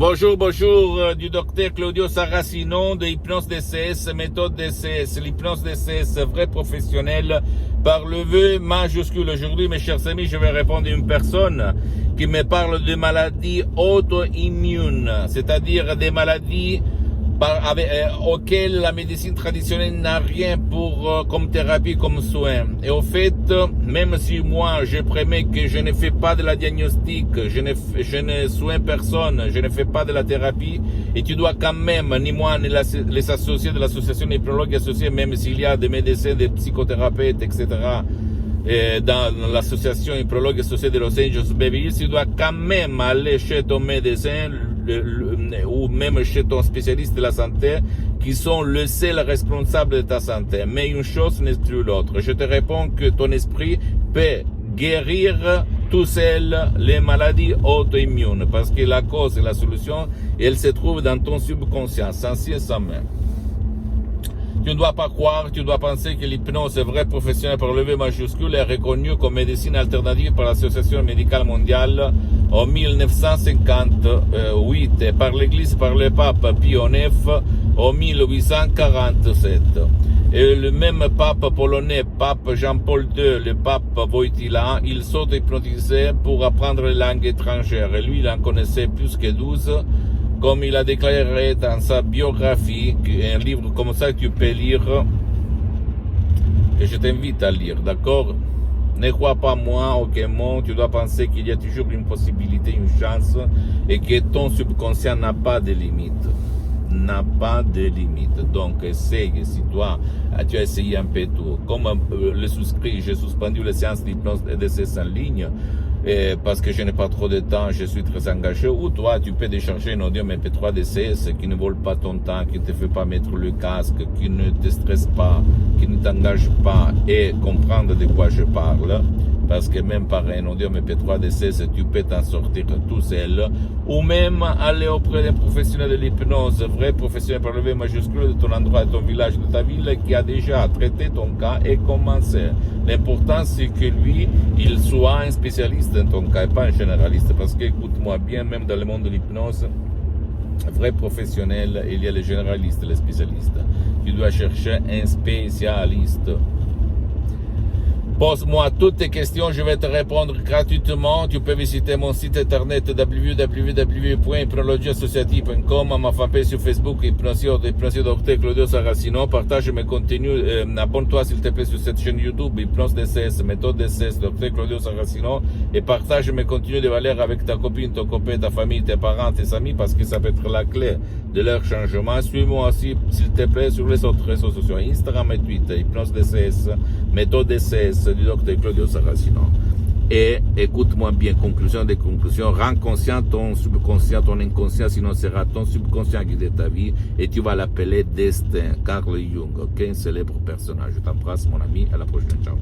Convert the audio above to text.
Bonjour, du docteur Claudio Saracino de Hypnose DCS, méthode DCS, l'hypnose DCS, vrai professionnel, par le V majuscule. Aujourd'hui, mes chers amis, je vais répondre à une personne qui me parle de maladies auto-immunes, c'est-à-dire des maladies auxquelles la médecine traditionnelle n'a rien comme thérapie, comme soin. Et au fait, même si moi je promets que je ne fais pas de la diagnostic, je ne soigne personne, je ne fais pas de la thérapie, et tu dois quand même, ni moi ni les associés de l'association des hypnologues associés, même s'il y a des médecins, des psychothérapeutes, etc., dans l'association hypnologue associée de Los Angeles Beverly Hills, tu dois quand même aller chez ton médecin ou même chez ton spécialiste de la santé, qui sont le seul responsable de ta santé. Mais une chose n'exclut l'autre. Je te réponds que ton esprit peut guérir tout seul les maladies auto-immunes, parce que la cause et la solution, elle se trouve dans ton subconscient, sans ci et sans même. Tu ne dois pas croire, tu dois penser que l'hypnose vrai professionnel par le V majuscule est reconnue comme médecine alternative par l'Association médicale mondiale en 1958 et par l'Église, par le pape Pie IX en 1847. Et le même pape polonais, pape Jean-Paul II, le pape Wojtyla, il s'auto-hypnotisait pour apprendre les langues étrangères. Et lui, il en connaissait plus que 12. Comme il a déclaré dans sa biographie, un livre comme ça que tu peux lire, et je t'invite à lire, d'accord? Ne crois pas moi, aucun mot, tu dois penser qu'il y a toujours une possibilité, une chance, et que ton subconscient n'a pas de limite. N'a pas de limite. Donc, essaye, si toi, tu as essayé un peu tout. Comme le souscrit, j'ai suspendu les séances d'hypnose et DCS en ligne, parce que je n'ai pas trop de temps, je suis très engagé, ou toi, tu peux décharger un audio MP3 DCS qui ne vole pas ton temps, qui ne te fait pas mettre le casque, qui ne te stresse pas, qui ne t'engage pas, et comprendre de quoi je parle. Parce que même par un audio MP3 DCS, tu peux t'en sortir tout seul, ou même aller auprès d'un professionnel de l'hypnose, vrai professionnel par le V majuscule de ton endroit, de ton village, de ta ville, qui a déjà traité ton cas et commencé. L'important, c'est que lui, il soit un spécialiste dans ton cas et pas un généraliste. Parce que, écoute-moi bien, même dans le monde de l'hypnose, vrai professionnel, il y a les généralistes, les spécialistes. Tu dois chercher un spécialiste. Pose-moi toutes tes questions, je vais te répondre gratuitement. Tu peux visiter mon site internet www.hypnologieassociative.com, ma fanpage sur Facebook, Hypnosio Docteur Claudio Saracino. Partage mes contenus, abonne-toi s'il te plaît sur cette chaîne YouTube, Hypnose DCS, méthode DCS, Docteur Claudio Saracino, et partage mes contenus de valeur avec ta copine, ton copain, ta famille, tes parents, tes amis, parce que ça peut être la clé de leur changement. Suis-moi aussi, s'il te plaît, sur les autres réseaux sociaux, Instagram et Twitter, Hypnose DCS, méthode DCS, du docteur Claudio Saracino. Et écoute-moi bien, conclusion des conclusions, rends conscient ton subconscient, ton inconscient, sinon ce sera ton subconscient qui guide ta vie, et tu vas l'appeler destin. Carl Jung, ok, un célèbre personnage. Je t'embrasse mon ami, à la prochaine, ciao.